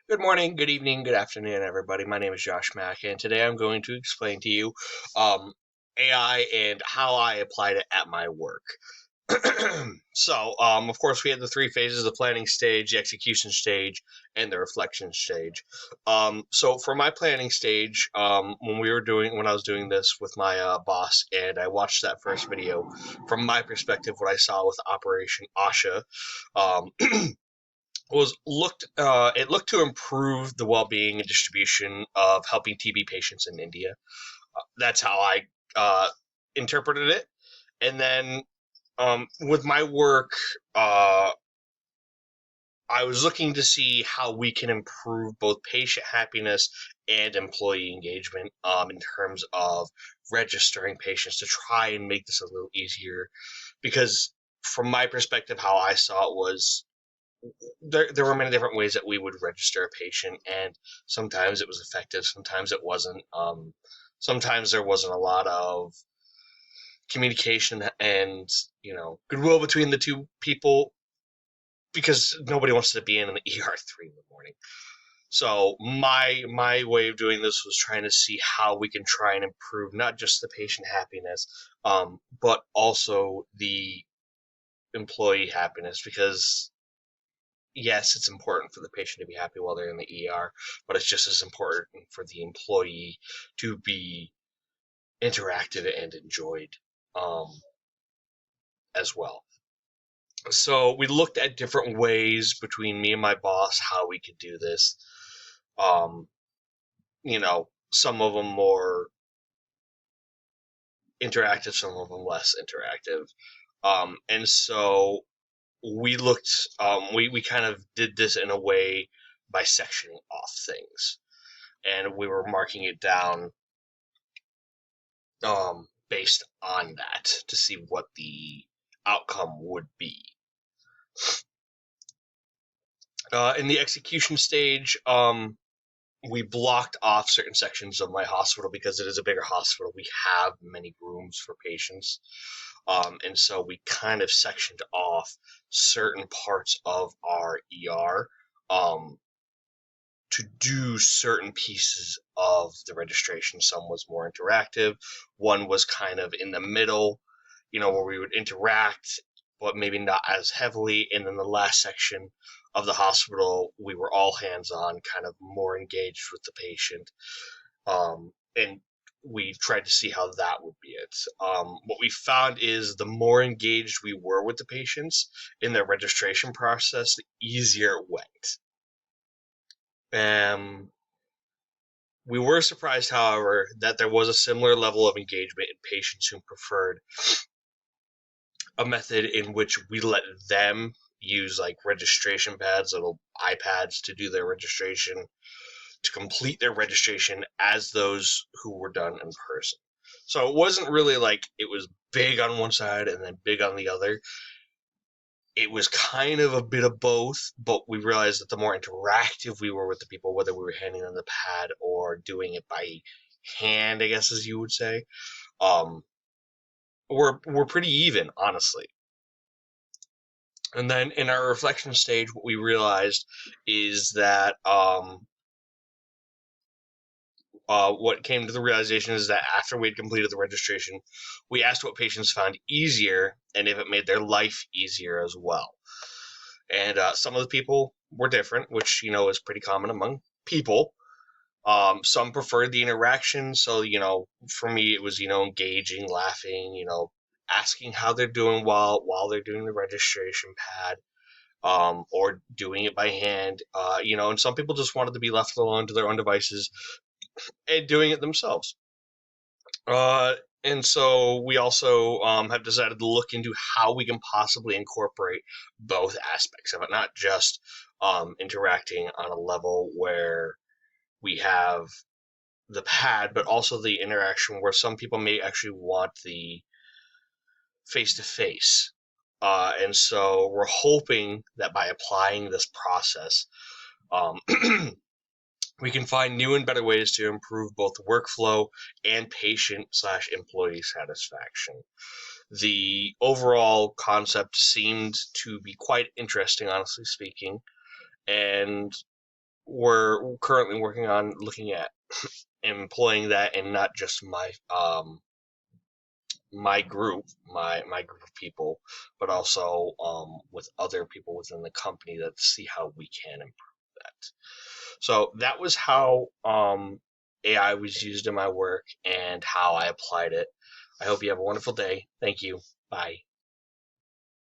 Good morning, good evening, good afternoon, everybody. My name is Josh Mack, and today I'm going to explain to you um, AI and how I applied it at my work. Of course, we had the three phases: the planning stage, the execution stage, and the reflection stage. For my planning stage, when I was doing this with my boss, and I watched that first video, from my perspective, what I saw with Operation Asha, um, was looked it looked to improve the well-being and distribution of helping TB patients in India. That's how I uh, interpreted it. And then with my work, uh, I was looking to see how we can improve both patient happiness and employee engagement in terms of registering patients to try and make this a little easier. Because from my perspective, how I saw it was there were many different ways that we would register a patient, and sometimes it was effective, sometimes it wasn't. Sometimes there wasn't a lot of communication and goodwill between the two people because nobody wants to be in an ER 3 in the morning. So my way of doing this was trying to see how we can try and improve not just the patient happiness, but also the employee happiness because yes, it's important for the patient to be happy while they're in the ER, but it's just as important for the employee to be interactive and enjoyed um, as well. So we looked at different ways between me and my boss how we could do this. Um, some of them more interactive, some of them less interactive. And so we looked, we kind of did this in a way by sectioning off things. And we were marking it down based on that to see what the outcome would be. In the execution stage, we blocked off certain sections of my hospital because it is a bigger hospital. We have many rooms for patients. And so we kind of sectioned off certain parts of our ER to do certain pieces of the registration. Some was more interactive, one was kind of in the middle, where we would interact, but maybe not as heavily. And then the last section of the hospital, we were all hands on, kind of more engaged with the patient. And we tried to see how that would be it. What we found is the more engaged we were with the patients in their registration process, the easier it went. We were surprised, however, that there was a similar level of engagement in patients who preferred a method in which we let them use like registration pads, little iPads to do their registration, to complete their registration as those who were done in person. So it wasn't really like it was big on one side and then big on the other. It was kind of a bit of both, but we realized that the more interactive we were with the people, whether we were handing them the pad or doing it by hand, I guess as you would say, um, we're pretty even, honestly. And then in our reflection stage, what we realized is that what came to the realization is that after we'd completed the registration, we asked what patients found easier and if it made their life easier as well. And some of the people were different, which is pretty common among people. Some preferred the interaction, so for me it was engaging, laughing, asking how they're doing while they're doing the registration pad, or doing it by hand. And some people just wanted to be left alone to their own devices and doing it themselves. Uh, and so we also have decided to look into how we can possibly incorporate both aspects of it, not just interacting on a level where we have the pad, but also the interaction where some people may actually want the face to face. And so we're hoping that by applying this process, um, we can find new and better ways to improve both workflow and patient/employee satisfaction. The overall concept seemed to be quite interesting, honestly speaking, and we're currently working on looking at employing that in not just my group, my group of people, but also with other people within the company that see how we can improve that. So that was how AI was used in my work and how I applied it. I hope you have a wonderful day. Thank you. Bye.